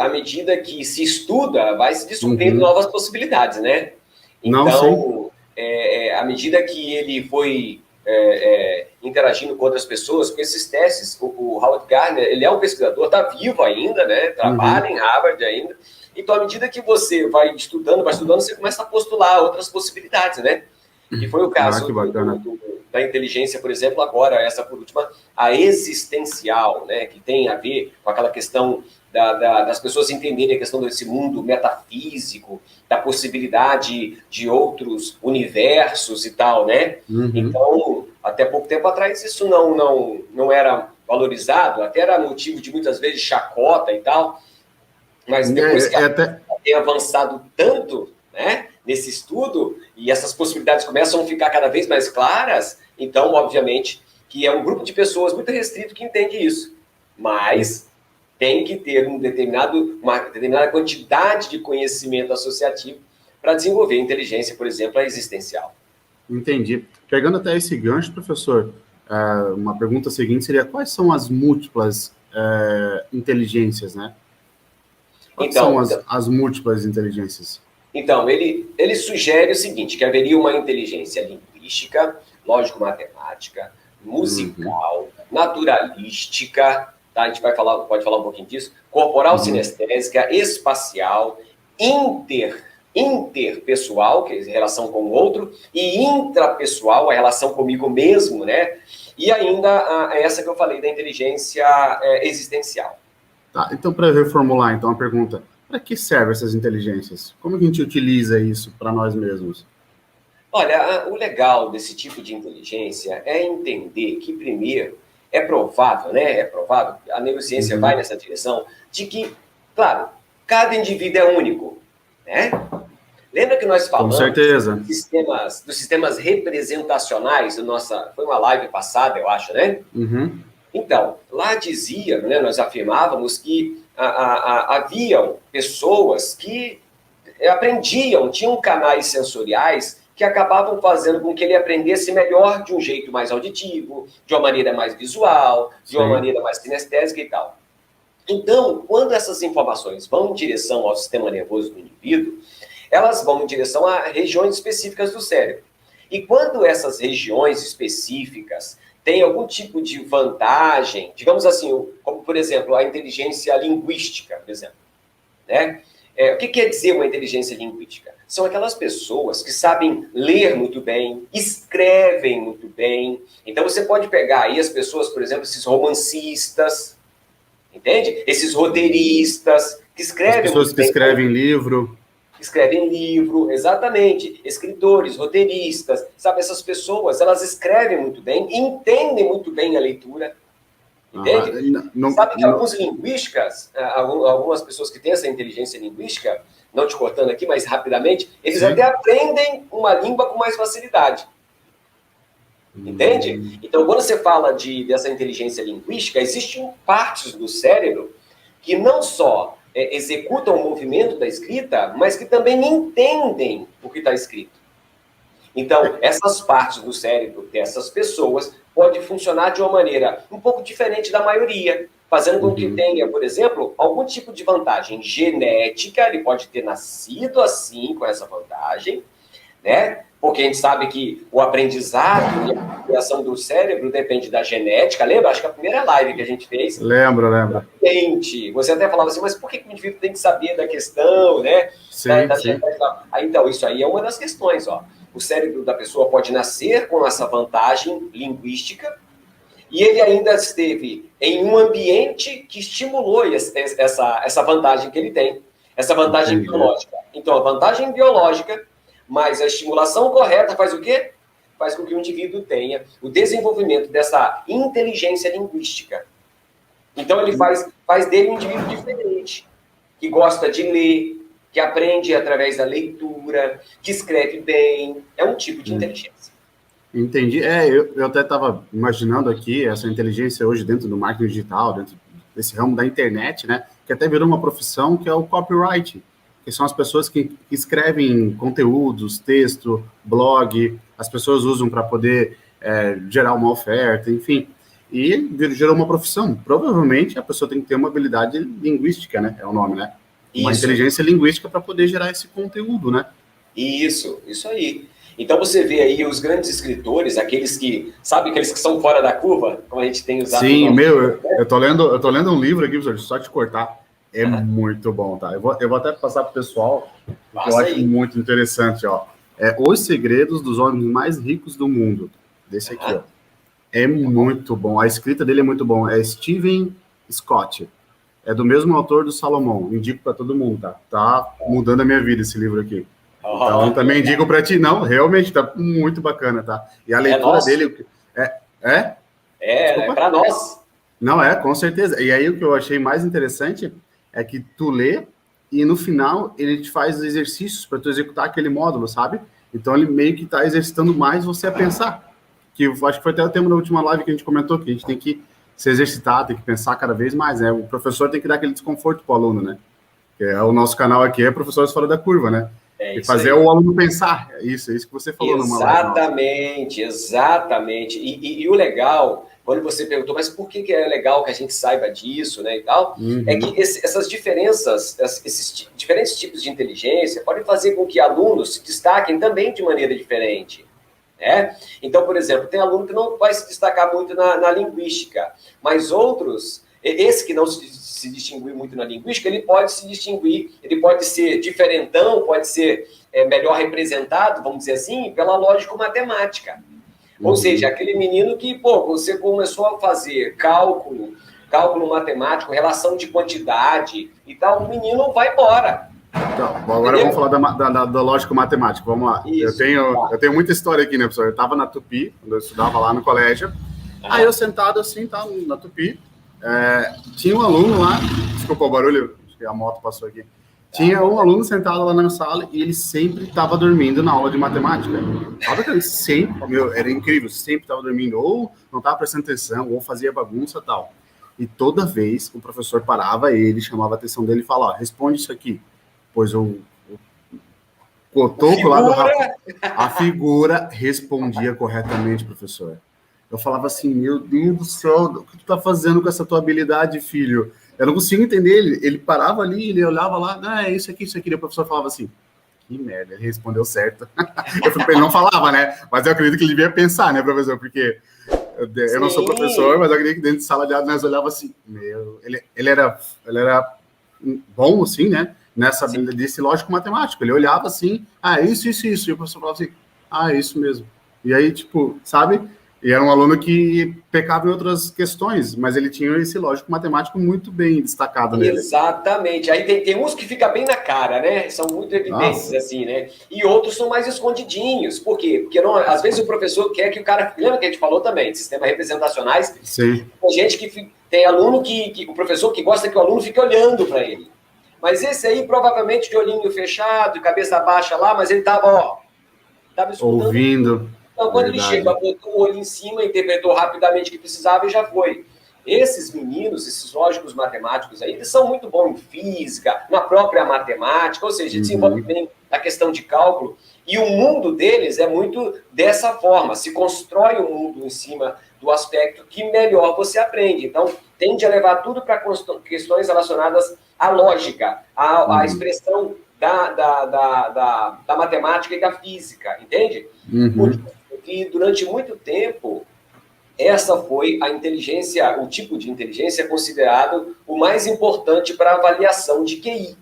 à medida que se estuda, vai se descobrindo novas possibilidades, né? Não, Então, à medida que ele foi interagindo com outras pessoas, com esses testes, o Howard Gardner, ele é um pesquisador, está vivo ainda, né? Trabalha em Harvard ainda. Então, à medida que você vai estudando, você começa a postular outras possibilidades, né? E foi o caso da inteligência, por exemplo, agora, essa por última, a existencial, né? Que tem a ver com aquela questão das pessoas entenderem a questão desse mundo metafísico, da possibilidade de outros universos e tal, né? Então, até pouco tempo atrás, isso não era valorizado, até era motivo de muitas vezes chacota e tal, mas depois que tem avançado tanto, né, nesse estudo, e essas possibilidades começam a ficar cada vez mais claras, então, obviamente, que é um grupo de pessoas muito restrito que entende isso, mas tem que ter uma determinada quantidade de conhecimento associativo para desenvolver inteligência, por exemplo, a existencial. Entendi. Pegando até esse gancho, professor, uma pergunta seguinte seria: quais são as múltiplas inteligências, né? Quais são as múltiplas inteligências? Então, ele sugere o seguinte, que haveria uma inteligência linguística, lógico-matemática, musical, naturalística, tá? A gente pode falar um pouquinho disso, corporal sinestésica, espacial, interpessoal, que é a relação com o outro, e intrapessoal, a relação comigo mesmo, né? E ainda essa que eu falei da inteligência existencial. Tá, então, para reformular então a pergunta, para que servem essas inteligências? Como que a gente utiliza isso para nós mesmos? Olha, o legal desse tipo de inteligência é entender que, primeiro, é provável, a neurociência vai nessa direção, de que, claro, cada indivíduo é único, né? Lembra que nós falamos dos sistemas representacionais, foi uma live passada, eu acho, né? Então, lá dizia, né, nós afirmávamos que haviam pessoas que aprendiam, tinham canais sensoriais que acabavam fazendo com que ele aprendesse melhor de um jeito mais auditivo, de uma maneira mais visual, de uma maneira mais sinestésica e tal. Então, quando essas informações vão em direção ao sistema nervoso do indivíduo, elas vão em direção a regiões específicas do cérebro. E quando essas regiões específicas têm algum tipo de vantagem, digamos assim, como, por exemplo, a inteligência linguística, por exemplo, né? O que quer dizer uma inteligência linguística? São aquelas pessoas que sabem ler muito bem, escrevem muito bem. Então, você pode pegar aí as pessoas, por exemplo, esses romancistas, entende? Esses roteiristas, que escrevem as pessoas que escrevem livro. Escrevem livro, exatamente. Escritores, roteiristas, sabe? Essas pessoas, elas escrevem muito bem, entendem muito bem a leitura. Entende? Sabe que alguns linguísticas, algumas pessoas que têm essa inteligência linguística, não te cortando aqui, mas rapidamente, eles até aprendem uma língua com mais facilidade. Entende? Então, quando você fala dessa inteligência linguística, existem partes do cérebro que não só executam o movimento da escrita, mas que também entendem o que está escrito. Então, essas partes do cérebro dessas pessoas podem funcionar de uma maneira um pouco diferente da maioria, fazendo com que tenha, por exemplo, algum tipo de vantagem genética, ele pode ter nascido assim, com essa vantagem, né? Porque a gente sabe que o aprendizado e a criação do cérebro depende da genética. Lembra? Acho que a primeira live que a gente fez... Lembro. Você até falava assim, mas por que o indivíduo tem que saber da questão, né? Sim. Então, isso aí é uma das questões, ó. O cérebro da pessoa pode nascer com essa vantagem linguística e ele ainda esteve em um ambiente que estimulou essa vantagem que ele tem, essa vantagem biológica. Então, a vantagem biológica, mais a estimulação correta faz o quê? Faz com que o indivíduo tenha o desenvolvimento dessa inteligência linguística. Então, ele faz dele um indivíduo diferente, que gosta de ler, que aprende através da leitura, que escreve bem. É um tipo de inteligência. Entendi. Eu até estava imaginando aqui essa inteligência hoje dentro do marketing digital, dentro desse ramo da internet, né? Que até virou uma profissão, que é o copywriting, que são as pessoas que escrevem conteúdos, texto, blog, as pessoas usam para poder gerar uma oferta, enfim. e gerou uma profissão. Provavelmente a pessoa tem que ter uma habilidade linguística, né? É o nome, né? Uma Isso. inteligência linguística para poder gerar esse conteúdo, né? Isso aí. Então você vê aí os grandes escritores, aqueles que, sabe, aqueles que são fora da curva, como a gente tem usado no Sim, nosso... eu tô lendo um livro aqui, professor, só te cortar. É muito bom, tá? Eu vou até passar pro pessoal, porque eu acho muito interessante, ó. É Os Segredos dos Homens Mais Ricos do Mundo. Desse aqui, ó. É muito bom. A escrita dele é muito bom. É Stephen Scott. É do mesmo autor do Salomão. Indico para todo mundo, tá? Tá mudando a minha vida esse livro aqui. Então, também indico para ti. Não, realmente, tá muito bacana, tá? E a leitura dele... É para nós. Não, com certeza. E aí, o que eu achei mais interessante é que tu lê e, no final, ele te faz exercícios para tu executar aquele módulo, sabe? Então, ele meio que tá exercitando mais você a pensar. Que eu acho que foi até o tema da última live que a gente comentou, que a gente tem que se exercitar, tem que pensar cada vez mais, né? O professor tem que dar aquele desconforto para o aluno, né? Que é o nosso canal aqui, é Professores Fora da Curva, né? E fazer o aluno pensar. É isso que você falou numa live. Exatamente. E o legal, quando você perguntou, mas por que é legal que a gente saiba disso, né, e tal, é que essas diferenças, esses diferentes tipos de inteligência podem fazer com que alunos se destaquem também de maneira diferente. Né? Então, por exemplo, tem aluno que não vai se destacar muito na linguística, mas outros, esse que não se distinguir muito na linguística, ele pode se distinguir, ele pode ser diferentão, pode ser melhor representado, vamos dizer assim, pela lógico-matemática. Ou seja, aquele menino que, você começou a fazer cálculo matemático, relação de quantidade e tal, o menino vai embora. Então, agora vamos falar da lógica matemática. Vamos lá. Isso, eu tenho muita história aqui, né, professor? Eu estava na Tupi, quando eu estudava lá no colégio. Aí eu sentado assim, tá, na Tupi. Tinha um aluno lá, desculpa o barulho, acho que a moto passou aqui. Tinha um aluno sentado lá na sala e ele sempre estava dormindo na aula de matemática. Sabe que ele sempre, era incrível, sempre estava dormindo, ou não estava prestando atenção, ou fazia bagunça e tal. E toda vez o professor parava ele, chamava a atenção dele e falava, responde isso aqui. Pois o cotoco lá do rapaz, a figura respondia corretamente, professor. Eu falava assim, meu Deus do céu, o que tu tá fazendo com essa tua habilidade, filho? Eu não consigo entender ele. Ele parava ali, ele olhava lá, é isso aqui. E o professor falava assim, que merda, ele respondeu certo. Ele não falava, né? Mas eu acredito que ele devia pensar, né, professor? Porque eu não sou professor, mas eu acredito que dentro de sala de aula nós olhava assim, ele era bom, assim, né? Desse lógico matemático. Ele olhava assim, isso. E o professor falava assim, isso mesmo. E aí, tipo, sabe? E era um aluno que pecava em outras questões, mas ele tinha esse lógico matemático muito bem destacado nele. Exatamente. Aí tem uns que fica bem na cara, né? São muito evidentes, assim, né? E outros são mais escondidinhos. Por quê? Porque às vezes o professor quer que o cara... Lembra que a gente falou também de sistemas representacionais? Sim. Tem gente que... Tem aluno o professor que gosta que o aluno fique olhando para ele. Mas esse aí, provavelmente, de olhinho fechado, cabeça baixa lá, mas ele tava escutando. Ouvindo. Então, quando ele chega, botou o olho em cima, interpretou rapidamente o que precisava e já foi. Esses meninos, esses lógicos matemáticos aí, eles são muito bons em física, na própria matemática, ou seja, desenvolvem bem a questão de cálculo. E o mundo deles é muito dessa forma, se constrói um mundo em cima do aspecto que melhor você aprende. Então, tende a levar tudo para questões relacionadas à lógica, à expressão da matemática e da física, entende? E durante muito tempo, essa foi a inteligência, o tipo de inteligência considerado o mais importante para a avaliação de QI.